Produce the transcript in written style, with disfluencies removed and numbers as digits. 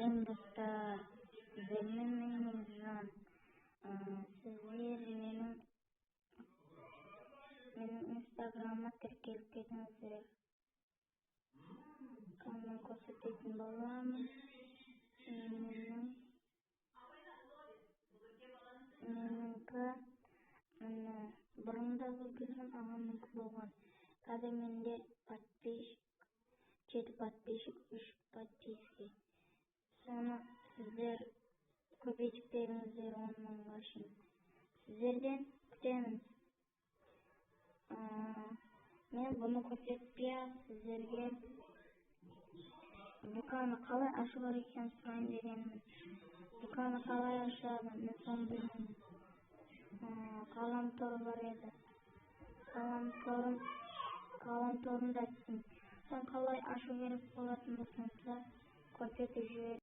Сәлем достар, сіздермен мен Елжан. Сіздер менің инстаграмыма тіркеліп кетіңіздер. Мен көрсететін боламын. Меніңкі бұрында келген ағамның болған. Қазір менде 7 подписчик, 3 подписки. Соны сіздер көбейтіп беріңіздер 10 мыңға шейін. Сіздерден күтемін. Мен бұны көрсетпей сіздерге дүканы қалай ашу керек екенін сұрайын дегенмін. Дүканы қалай ашады, мен соны білмеймін. Ғаламтор бар еді. Ғаламторында айтсын. Соны қалай ашу керек болатын болсаңыздар көрсетіп жіберіңіздер.